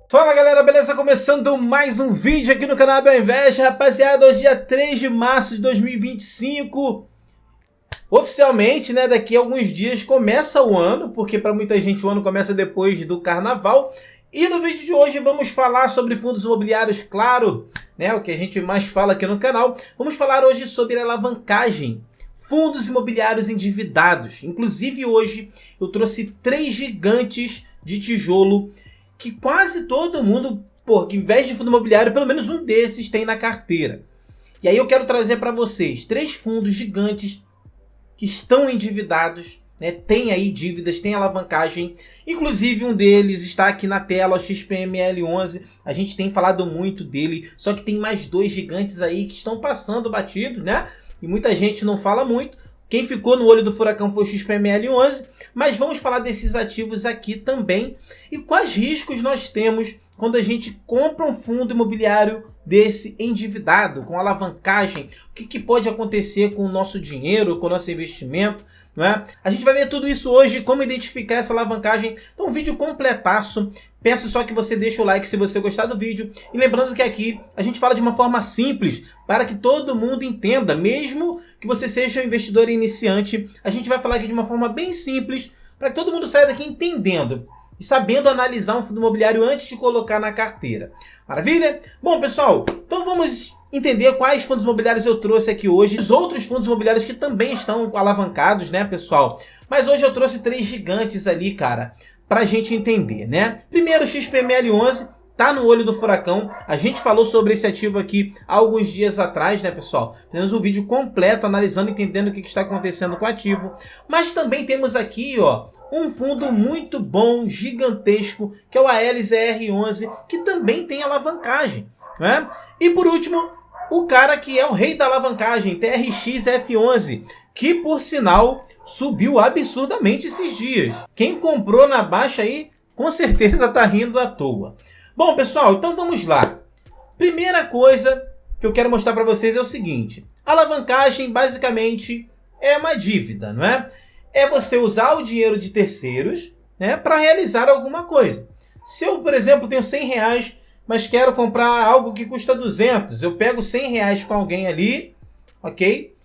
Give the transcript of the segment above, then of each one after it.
Fala galera, beleza? Começando mais um vídeo aqui no canal Bioinvest, rapaziada. Hoje é dia 3 de março de 2025. Oficialmente, né, daqui a alguns dias começa o ano, porque para muita gente o ano começa depois do carnaval. E no vídeo de hoje vamos falar sobre fundos imobiliários, claro, né, o que a gente mais fala aqui no canal. Vamos falar hoje sobre alavancagem, fundos imobiliários endividados. Inclusive hoje eu trouxe 3 gigantes de tijolo que quase todo mundo, que investe de fundo imobiliário, pelo menos um desses tem na carteira. E aí eu quero trazer para vocês 3 fundos gigantes que estão endividados, né? Tem aí dívidas, tem alavancagem. Inclusive um deles está aqui na tela, o XPML11. A gente tem falado muito dele, só que tem mais 2 gigantes aí que estão passando batidos, né? E muita gente não fala muito. Quem ficou no olho do furacão foi o XPML11, mas vamos falar desses ativos aqui também e quais riscos nós temos quando a gente compra um fundo imobiliário desse endividado, com alavancagem. O que pode acontecer com o nosso dinheiro, com o nosso investimento, não é? A gente vai ver tudo isso hoje, como identificar essa alavancagem. Então, um vídeo completaço. Peço só que você deixe o like se você gostar do vídeo. E lembrando que aqui a gente fala de uma forma simples, para que todo mundo entenda. Mesmo que você seja um investidor iniciante, a gente vai falar aqui de uma forma bem simples, para que todo mundo saia daqui entendendo e sabendo analisar um fundo imobiliário antes de colocar na carteira. Maravilha? Bom, pessoal, então vamos entender quais fundos imobiliários eu trouxe aqui hoje. Os outros fundos imobiliários que também estão alavancados, né, pessoal? Mas hoje eu trouxe 3 gigantes ali, cara, pra gente entender, né? Primeiro, o XPML11 tá no olho do furacão. A gente falou sobre esse ativo aqui há alguns dias atrás, né, pessoal? Temos um vídeo completo analisando, entendendo o que está acontecendo com o ativo. Mas também temos aqui, ó, um fundo muito bom, gigantesco, que é o ALZR11, que também tem alavancagem, né? E por último, o cara que é o rei da alavancagem, TRXF11, que por sinal subiu absurdamente esses dias. Quem comprou na baixa aí, com certeza tá rindo à toa. Bom, pessoal, então vamos lá. Primeira coisa que eu quero mostrar para vocês é o seguinte. Alavancagem basicamente é uma dívida, não é? É você usar o dinheiro de terceiros, né, para realizar alguma coisa. Se eu, por exemplo, tenho R$100, mas quero comprar algo que custa 200, eu pego R$100 com alguém ali, ok?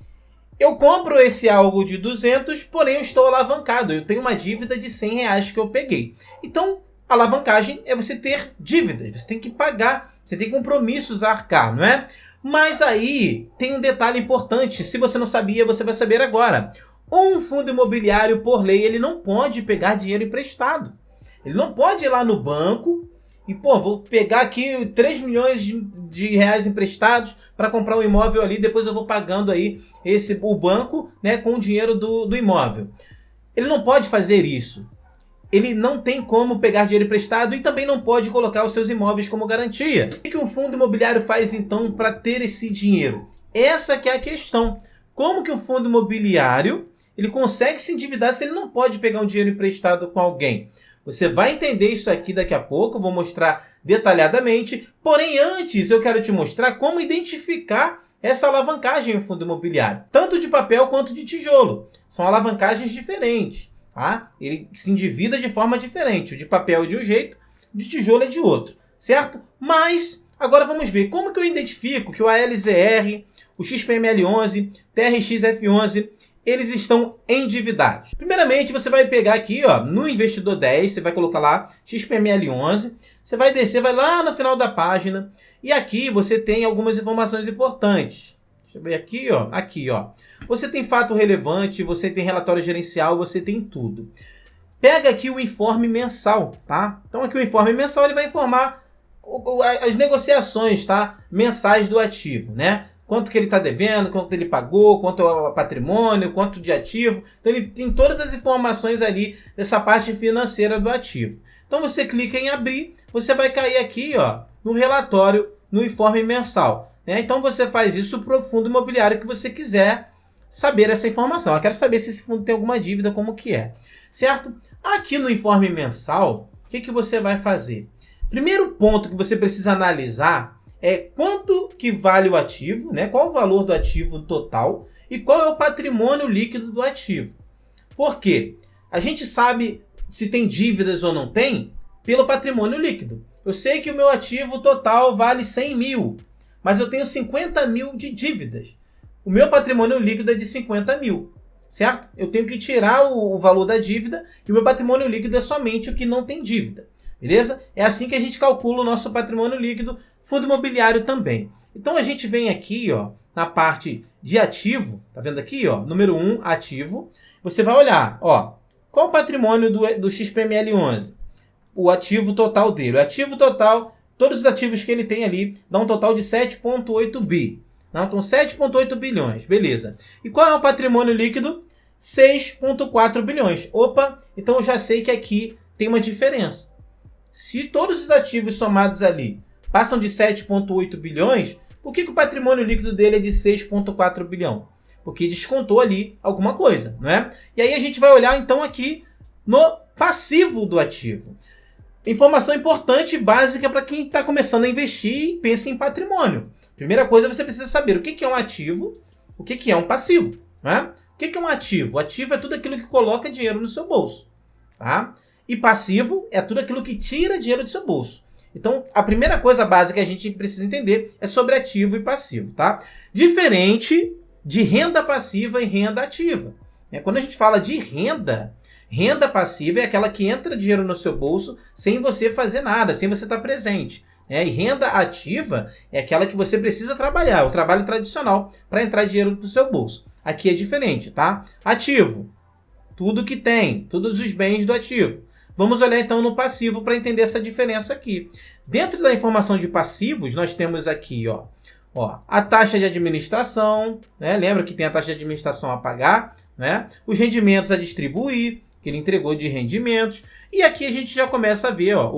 Eu compro esse algo de 200, porém eu estou alavancado. Eu tenho uma dívida de R$100 que eu peguei. Então, alavancagem é você ter dívidas, você tem que pagar, você tem compromissos a arcar, não é? Mas aí tem um detalhe importante, se você não sabia, você vai saber agora. Um fundo imobiliário, por lei, ele não pode pegar dinheiro emprestado. Ele não pode ir lá no banco e, vou pegar aqui 3 milhões de reais emprestados para comprar um imóvel ali, depois eu vou pagando aí o banco, né, com o dinheiro do imóvel. Ele não pode fazer isso. Ele não tem como pegar dinheiro emprestado e também não pode colocar os seus imóveis como garantia. O que um fundo imobiliário faz então para ter esse dinheiro? Essa que é a questão. Como que um fundo imobiliário ele consegue se endividar se ele não pode pegar um dinheiro emprestado com alguém? Você vai entender isso aqui daqui a pouco, eu vou mostrar detalhadamente. Porém, antes eu quero te mostrar como identificar essa alavancagem em fundo imobiliário. Tanto de papel quanto de tijolo. São alavancagens diferentes. Tá? Ele se endivida de forma diferente. O de papel é de um jeito, o de tijolo é de outro. Certo? Mas agora vamos ver como que eu identifico que o ALZR, o XPML11, TRXF11, eles estão endividados. Primeiramente, você vai pegar aqui, ó, no Investidor 10, você vai colocar lá XPML11, você vai descer, vai lá no final da página, e aqui você tem algumas informações importantes. Deixa eu ver aqui, ó. Aqui, ó. Você tem fato relevante, você tem relatório gerencial, você tem tudo. Pega aqui o informe mensal, tá? Então aqui o informe mensal ele vai informar as negociações, tá? Mensais do ativo, né? Quanto que ele está devendo, quanto ele pagou, quanto é o patrimônio, quanto de ativo. Então ele tem todas as informações ali dessa parte financeira do ativo. Então você clica em abrir, você vai cair aqui, ó, no relatório, no informe mensal, né? Então você faz isso para o fundo imobiliário que você quiser saber essa informação. Eu quero saber se esse fundo tem alguma dívida, como que é, certo? Aqui no informe mensal, o que você vai fazer? Primeiro ponto que você precisa analisar é quanto que vale o ativo, né? Qual o valor do ativo total e qual é o patrimônio líquido do ativo. Por quê? A gente sabe se tem dívidas ou não tem pelo patrimônio líquido. Eu sei que o meu ativo total vale 100 mil, mas eu tenho 50 mil de dívidas. O meu patrimônio líquido é de 50 mil, certo? Eu tenho que tirar o valor da dívida e o meu patrimônio líquido é somente o que não tem dívida. Beleza? É assim que a gente calcula o nosso patrimônio líquido, fundo imobiliário também. Então a gente vem aqui, ó, na parte de ativo, tá vendo aqui, ó, número 1, ativo. Você vai olhar, ó, qual o patrimônio do XPML11? O ativo total dele. O ativo total, todos os ativos que ele tem ali, dá um total de 7,8 bi. Não? Então 7,8 bilhões, beleza. E qual é o patrimônio líquido? 6,4 bilhões. Opa, então eu já sei que aqui tem uma diferença. Se todos os ativos somados ali passam de 7,8 bilhões, por que o patrimônio líquido dele é de 6,4 bilhão? Porque descontou ali alguma coisa, não é? E aí a gente vai olhar então aqui no passivo do ativo. Informação importante e básica para quem está começando a investir e pensa em patrimônio. Primeira coisa, você precisa saber o que é um ativo, o que é um passivo. Não é? O que é um ativo? O ativo é tudo aquilo que coloca dinheiro no seu bolso. Tá? E passivo é tudo aquilo que tira dinheiro do seu bolso. Então, a primeira coisa básica que a gente precisa entender é sobre ativo e passivo. Tá? Diferente de renda passiva e renda ativa. Quando a gente fala de renda, renda passiva é aquela que entra dinheiro no seu bolso sem você fazer nada, sem você estar presente. E renda ativa é aquela que você precisa trabalhar, o trabalho tradicional, para entrar dinheiro no seu bolso. Aqui é diferente, tá? Ativo, tudo que tem, todos os bens do ativo. Vamos olhar então no passivo para entender essa diferença aqui. Dentro da informação de passivos, nós temos aqui, ó, a taxa de administração, né? Lembra que tem a taxa de administração a pagar, né? Os rendimentos a distribuir, que ele entregou de rendimentos. E aqui a gente já começa a ver, ó,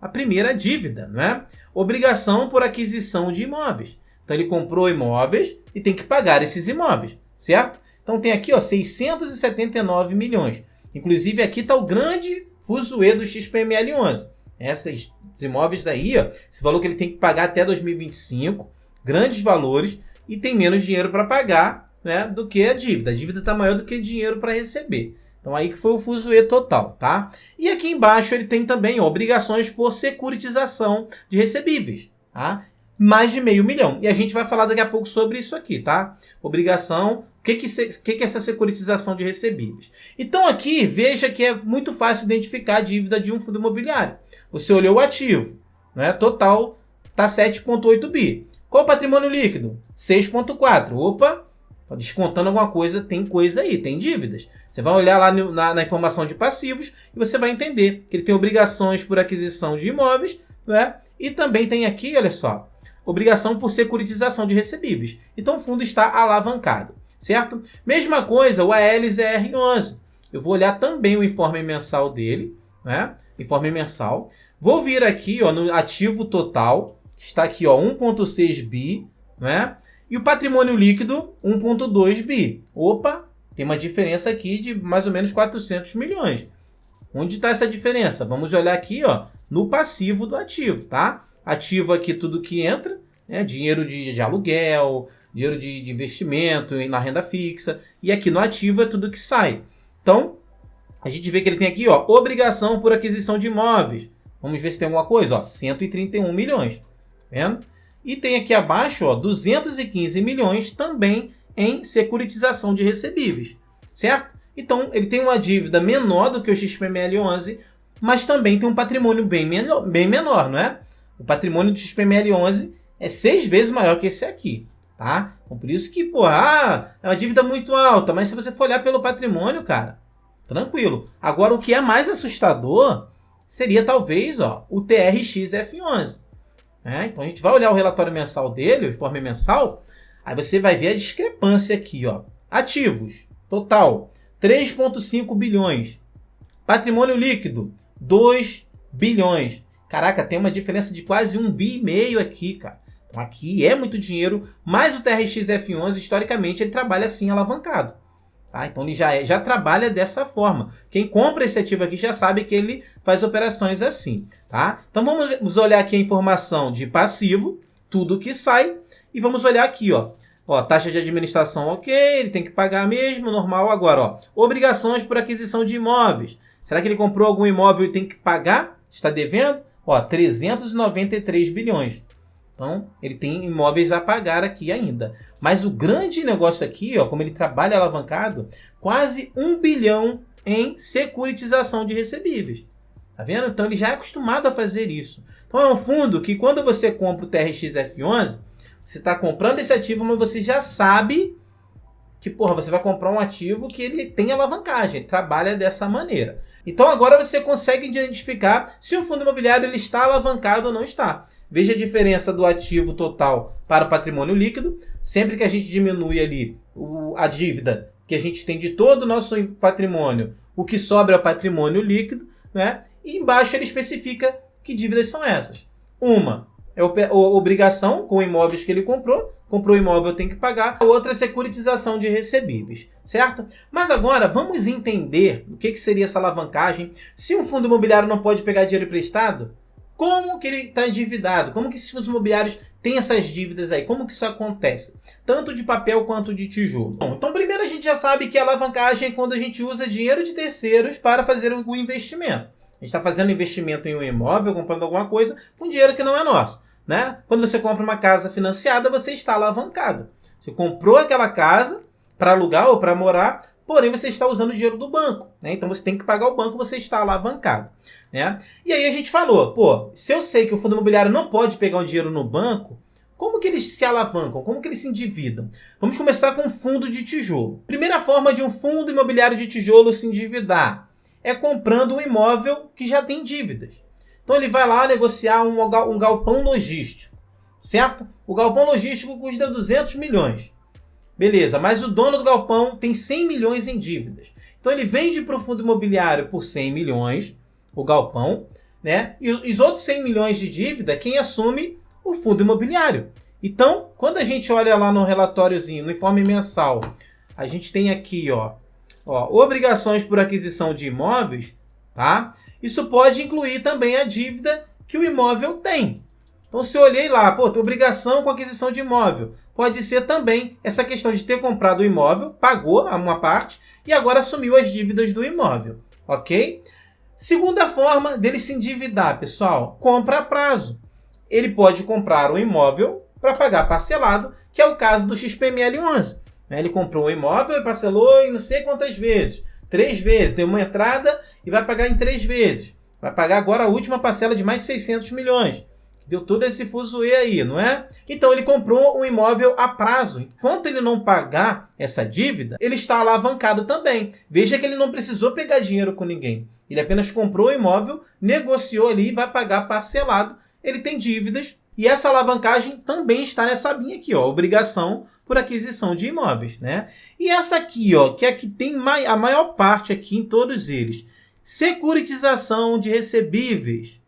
a primeira dívida, né? Obrigação por aquisição de imóveis. Então ele comprou imóveis e tem que pagar esses imóveis, certo? Então tem aqui, ó, 679 milhões. Inclusive aqui está o grande fuzuê do XPML11. Esses imóveis aí, ó, esse valor que ele tem que pagar até 2025, grandes valores, e tem menos dinheiro para pagar, né, do que a dívida. A dívida está maior do que dinheiro para receber. Então aí que foi o fuzuê total, tá? E aqui embaixo ele tem também, ó, obrigações por securitização de recebíveis, tá? Mais de R$500 mil. E a gente vai falar daqui a pouco sobre isso aqui, tá? Obrigação, o que é essa securitização de recebíveis? Então aqui, veja que é muito fácil identificar a dívida de um fundo imobiliário. Você olhou o ativo, né? Total tá 7,8 bi. Qual o patrimônio líquido? 6,4. Opa, descontando alguma coisa, tem coisa aí, tem dívidas. Você vai olhar lá na informação de passivos e você vai entender que ele tem obrigações por aquisição de imóveis, né? E também tem aqui, olha só, obrigação por securitização de recebíveis. Então o fundo está alavancado, certo? Mesma coisa, o ALZR11. Eu vou olhar também o informe mensal dele, né? Informe mensal. Vou vir aqui, ó, no ativo total, está aqui, ó, 1,6 bi, né? E o patrimônio líquido, 1,2 bi. Opa, tem uma diferença aqui de mais ou menos 400 milhões. Onde está essa diferença? Vamos olhar aqui, ó, no passivo do ativo, tá? Ativo aqui tudo que entra, né? Dinheiro de aluguel, dinheiro de investimento na renda fixa. E aqui no ativo é tudo que sai. Então, a gente vê que ele tem aqui, ó, obrigação por aquisição de imóveis. Vamos ver se tem alguma coisa, ó, 131 milhões. Tá vendo? E tem aqui abaixo, ó, 215 milhões também em securitização de recebíveis, certo? Então, ele tem uma dívida menor do que o XPML11, mas também tem um patrimônio bem menor, não é? O patrimônio do XPML11 é 6 vezes maior que esse aqui, tá? Então, por isso que, é uma dívida muito alta, mas se você for olhar pelo patrimônio, cara, tranquilo. Agora, o que é mais assustador seria talvez, ó, o TRX-F11. Então a gente vai olhar o relatório mensal dele, o informe mensal, aí você vai ver a discrepância aqui, ó. Ativos, total, 3,5 bilhões. Patrimônio líquido, 2 bilhões. Caraca, tem uma diferença de quase 1,5 bi aqui, cara. Então aqui é muito dinheiro, mas o TRX-F11, historicamente, ele trabalha assim, alavancado. Tá? Então ele já trabalha dessa forma. Quem compra esse ativo aqui já sabe que ele faz operações assim. Tá? Então vamos olhar aqui a informação de passivo, tudo que sai, e vamos olhar aqui, ó, taxa de administração ok, ele tem que pagar mesmo, normal. Agora, ó, obrigações por aquisição de imóveis. Será que ele comprou algum imóvel e tem que pagar está devendo? Ó, 393 bilhões. Então, ele tem imóveis a pagar aqui ainda. Mas o grande negócio aqui, ó, como ele trabalha alavancado, quase 1 bilhão em securitização de recebíveis. Tá vendo? Então, ele já é acostumado a fazer isso. Então, é um fundo que quando você compra o TRX-F11, você está comprando esse ativo, mas você já sabe que, porra, você vai comprar um ativo que ele tem alavancagem, ele trabalha dessa maneira. Então agora você consegue identificar se o fundo imobiliário ele está alavancado ou não está. Veja a diferença do ativo total para o patrimônio líquido. Sempre que a gente diminui ali a dívida que a gente tem de todo o nosso patrimônio, o que sobra é o patrimônio líquido, né? E embaixo ele especifica que dívidas são essas. Uma é a obrigação com imóveis que ele comprou o imóvel, tem que pagar. A outra é securitização de recebíveis, certo? Mas agora vamos entender o que seria essa alavancagem. Se um fundo imobiliário não pode pegar dinheiro emprestado, como que ele está endividado? Como que esses fundos imobiliários têm essas dívidas aí? Como que isso acontece? Tanto de papel quanto de tijolo. Bom, então primeiro a gente já sabe que a alavancagem é quando a gente usa dinheiro de terceiros para fazer um investimento. A gente está fazendo investimento em um imóvel, comprando alguma coisa com dinheiro que não é nosso. Né? Quando você compra uma casa financiada, você está alavancado. Você comprou aquela casa para alugar ou para morar, porém você está usando o dinheiro do banco. Né? Então você tem que pagar o banco, você está alavancado. Né? E aí a gente falou, pô, se eu sei que o fundo imobiliário não pode pegar um dinheiro no banco, como que eles se alavancam? Como que eles se endividam? Vamos começar com o fundo de tijolo. Primeira forma de um fundo imobiliário de tijolo se endividar é comprando um imóvel que já tem dívidas. Então ele vai lá negociar um galpão logístico, certo? O galpão logístico custa 200 milhões. Beleza, mas o dono do galpão tem 100 milhões em dívidas. Então ele vende para o fundo imobiliário por 100 milhões, o galpão, né? E os outros 100 milhões de dívida, quem assume? O fundo imobiliário. Então, quando a gente olha lá no relatóriozinho, no informe mensal, a gente tem aqui, ó, obrigações por aquisição de imóveis, tá? Isso pode incluir também a dívida que o imóvel tem. Então, se eu olhei lá, pô, tem obrigação com aquisição de imóvel. Pode ser também essa questão de ter comprado o imóvel, pagou uma parte e agora assumiu as dívidas do imóvel, ok? Segunda forma dele se endividar, pessoal, compra a prazo. Ele pode comprar um imóvel para pagar parcelado, que é o caso do XPML11. Ele comprou um imóvel e parcelou em não sei quantas vezes. 3 vezes, deu uma entrada e vai pagar em 3 vezes. Vai pagar agora a última parcela de mais de 600 milhões. Deu todo esse fuzuê aí, não é? Então ele comprou um imóvel a prazo. Enquanto ele não pagar essa dívida, ele está alavancado também. Veja que ele não precisou pegar dinheiro com ninguém. Ele apenas comprou o imóvel, negociou ali e vai pagar parcelado. Ele tem dívidas e essa alavancagem também está nessa abinha aqui, ó, obrigação por aquisição de imóveis, né? E essa aqui, ó, que é a que tem a maior parte aqui em todos eles, securitização de recebíveis.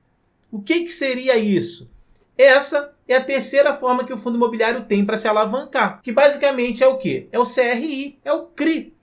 O que seria isso? Essa é a terceira forma que o fundo imobiliário tem para se alavancar, que basicamente é o quê? É o CRI, é o CRI.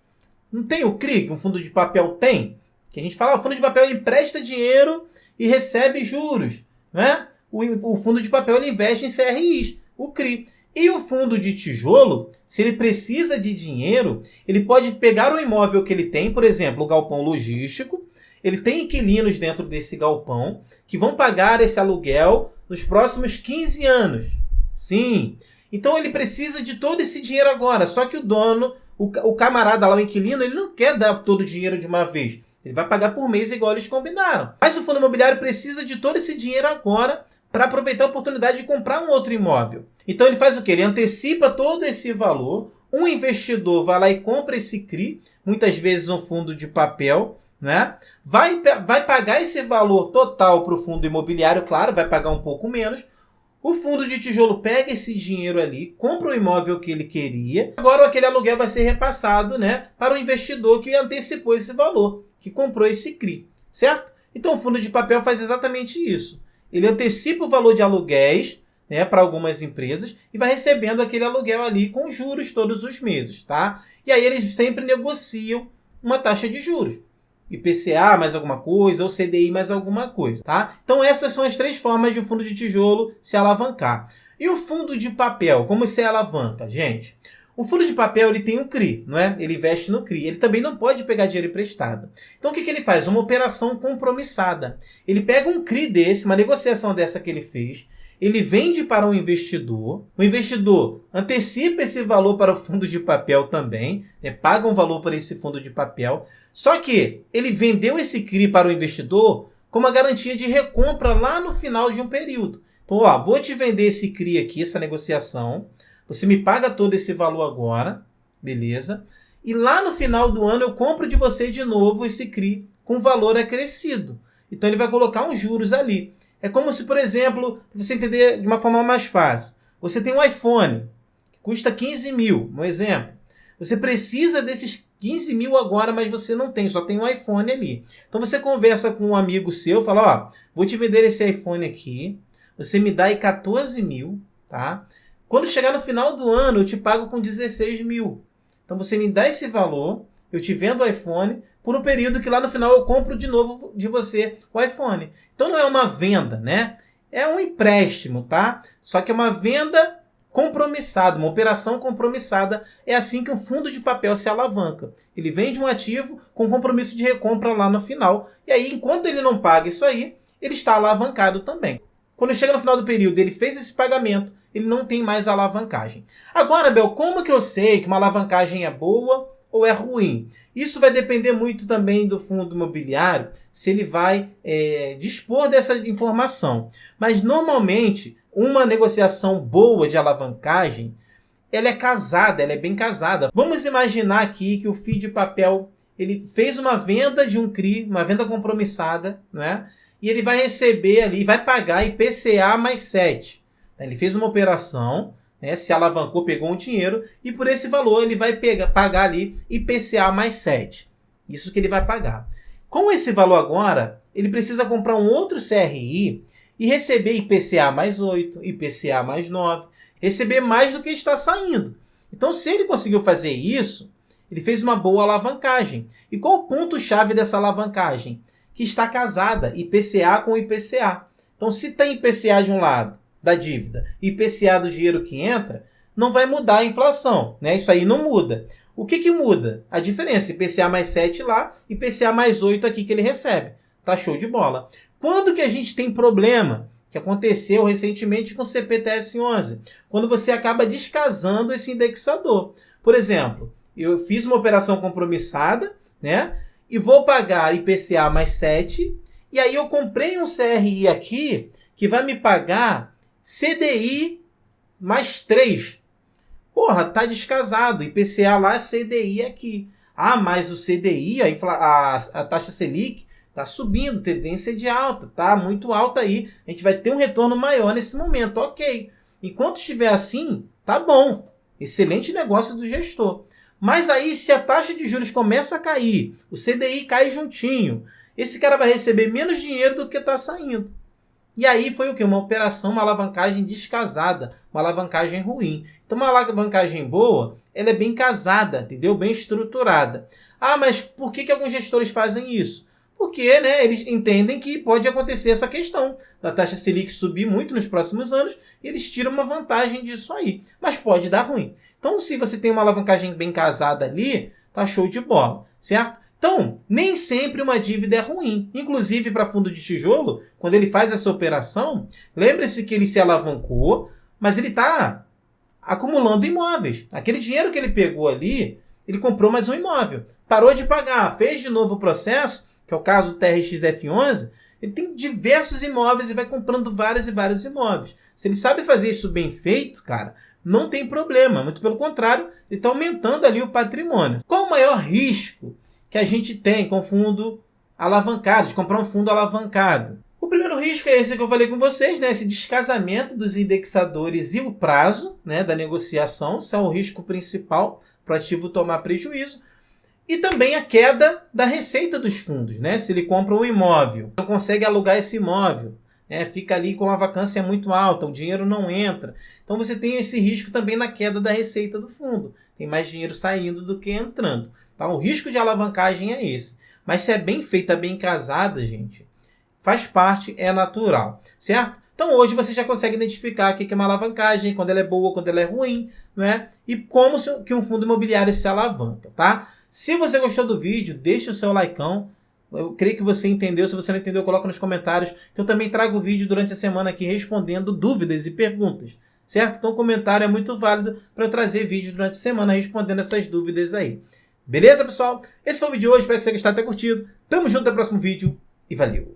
Não tem o CRI, que um fundo de papel tem? Que a gente fala, o fundo de papel ele empresta dinheiro e recebe juros, né? O fundo de papel ele investe em CRIs, o CRI. E o fundo de tijolo, se ele precisa de dinheiro, ele pode pegar o imóvel que ele tem, por exemplo, o galpão logístico, ele tem inquilinos dentro desse galpão que vão pagar esse aluguel nos próximos 15 anos. Sim. Então ele precisa de todo esse dinheiro agora, só que o dono, o camarada lá, o inquilino, ele não quer dar todo o dinheiro de uma vez. Ele vai pagar por mês igual eles combinaram. Mas o fundo imobiliário precisa de todo esse dinheiro agora para aproveitar a oportunidade de comprar um outro imóvel. Então ele faz o quê? Ele antecipa todo esse valor, um investidor vai lá e compra esse CRI, muitas vezes um fundo de papel, né? Vai pagar esse valor total para o fundo imobiliário, claro, vai pagar um pouco menos. O fundo de tijolo pega esse dinheiro ali, compra o imóvel que ele queria. Agora aquele aluguel vai ser repassado, né, para o investidor que antecipou esse valor, que comprou esse CRI, certo? Então o fundo de papel faz exatamente isso. Ele antecipa o valor de aluguéis, né, para algumas empresas e vai recebendo aquele aluguel ali com juros todos os meses, tá? E aí eles sempre negociam uma taxa de juros. IPCA mais alguma coisa, ou CDI mais alguma coisa, tá? Então essas são as 3 formas de o fundo de tijolo se alavancar. E o fundo de papel, como se alavanca, gente? O fundo de papel ele tem um CRI, não é? Ele investe no CRI. Ele também não pode pegar dinheiro emprestado. Então o que ele faz? Uma operação compromissada. Ele pega um CRI desse, uma negociação dessa que ele fez, ele vende para um investidor, o investidor antecipa esse valor para o fundo de papel também, né? Paga um valor para esse fundo de papel, só que ele vendeu esse CRI para o investidor com uma garantia de recompra lá no final de um período. Então, ó, vou te vender esse CRI aqui, essa negociação, você me paga todo esse valor agora, beleza? E lá no final do ano eu compro de você de novo esse CRI com valor acrescido. Então ele vai colocar uns juros ali. É como se, por exemplo, para você entender de uma forma mais fácil, você tem um iPhone que custa 15 mil, um exemplo. Você precisa desses 15 mil agora, mas você não tem, só tem um iPhone ali. Então você conversa com um amigo seu, fala, ó, vou te vender esse iPhone aqui, você me dá aí 14 mil, tá? Quando chegar no final do ano, eu te pago com 16 mil. Então você me dá esse valor, eu te vendo o iPhone, por um período que lá no final eu compro de novo de você o iPhone. Então não é uma venda, né? É um empréstimo, tá? Só que é uma venda compromissada, uma operação compromissada. É assim que o fundo de papel se alavanca. Ele vende um ativo com compromisso de recompra lá no final. E aí, enquanto ele não paga isso aí, ele está alavancado também. Quando chega no final do período, ele fez esse pagamento, ele não tem mais alavancagem. Agora, Bel, como que eu sei que uma alavancagem é boa ou é ruim? Isso vai depender muito também do fundo imobiliário, se ele vai dispor dessa informação. Mas, normalmente, uma negociação boa de alavancagem, ela é casada, ela é bem casada. Vamos imaginar aqui que o FII de papel ele fez uma venda de um CRI, uma venda compromissada, né? E ele vai receber ali, vai pagar IPCA mais 7. Ele fez uma operação, né, se alavancou, pegou um dinheiro, e por esse valor ele vai pagar ali IPCA mais 7. Isso que ele vai pagar. Com esse valor agora, ele precisa comprar um outro CRI e receber IPCA mais 8, IPCA mais 9, receber mais do que está saindo. Então, se ele conseguiu fazer isso, ele fez uma boa alavancagem. E qual o ponto-chave dessa alavancagem? Que está casada, IPCA com IPCA. Então, se tem IPCA de um lado, da dívida, e IPCA do dinheiro que entra, não vai mudar a inflação, né? Isso aí não muda. O que muda? A diferença, IPCA mais 7 lá, IPCA mais 8 aqui que ele recebe. Tá show de bola. Quando que a gente tem problema? Que aconteceu recentemente com o CPTS 11. Quando você acaba descasando esse indexador. Por exemplo, eu fiz uma operação compromissada, né? E vou pagar IPCA mais 7, e aí eu comprei um CRI aqui que vai me pagar CDI mais 3. Porra, tá descasado. IPCA lá, CDI aqui. Ah, mas o CDI, a taxa Selic, tá subindo, tendência de alta, tá muito alta aí. A gente vai ter um retorno maior nesse momento, ok. Enquanto estiver assim, tá bom. Excelente negócio do gestor. Mas aí, se a taxa de juros começa a cair, o CDI cai juntinho, esse cara vai receber menos dinheiro do que está saindo. E aí foi o quê? Uma operação, uma alavancagem descasada, uma alavancagem ruim. Então, uma alavancagem boa, ela é bem casada, entendeu? Bem estruturada. Ah, mas por que alguns gestores fazem isso? Porque, né, eles entendem que pode acontecer essa questão da taxa Selic subir muito nos próximos anos e eles tiram uma vantagem disso aí. Mas pode dar ruim. Então, se você tem uma alavancagem bem casada ali, tá show de bola, certo? Então, nem sempre uma dívida é ruim. Inclusive, para fundo de tijolo, quando ele faz essa operação, lembre-se que ele se alavancou, mas ele está acumulando imóveis. Aquele dinheiro que ele pegou ali, ele comprou mais um imóvel. Parou de pagar, fez de novo o processo, que é o caso do TRXF11, ele tem diversos imóveis e vai comprando vários e vários imóveis. Se ele sabe fazer isso bem feito, cara, não tem problema. Muito pelo contrário, ele está aumentando ali o patrimônio. Qual o maior risco que a gente tem com fundo alavancado, de comprar um fundo alavancado? O primeiro risco é esse que eu falei com vocês, né? Esse descasamento dos indexadores e o prazo, né, da negociação. Isso é o risco principal para o ativo tomar prejuízo. E também a queda da receita dos fundos, né? Se ele compra um imóvel, não consegue alugar esse imóvel, né? Fica ali com a vacância muito alta, o dinheiro não entra. Então você tem esse risco também na queda da receita do fundo. Tem mais dinheiro saindo do que entrando. Tá? O risco de alavancagem é esse. Mas se é bem feita, bem casada, gente, faz parte, é natural, certo? Então, Então hoje você já consegue identificar o que é uma alavancagem, quando ela é boa, quando ela é ruim, não é? E como que um fundo imobiliário se alavanca, tá? Se você gostou do vídeo, deixa o seu likeão. Eu creio que você entendeu. Se você não entendeu, coloca nos comentários, que eu também trago vídeo durante a semana aqui respondendo dúvidas e perguntas, certo? Então o comentário é muito válido para eu trazer vídeo durante a semana respondendo essas dúvidas aí. Beleza, pessoal? Esse foi o vídeo de hoje, espero que você tenha gostado e tenha curtido. Tamo junto até o próximo vídeo e valeu!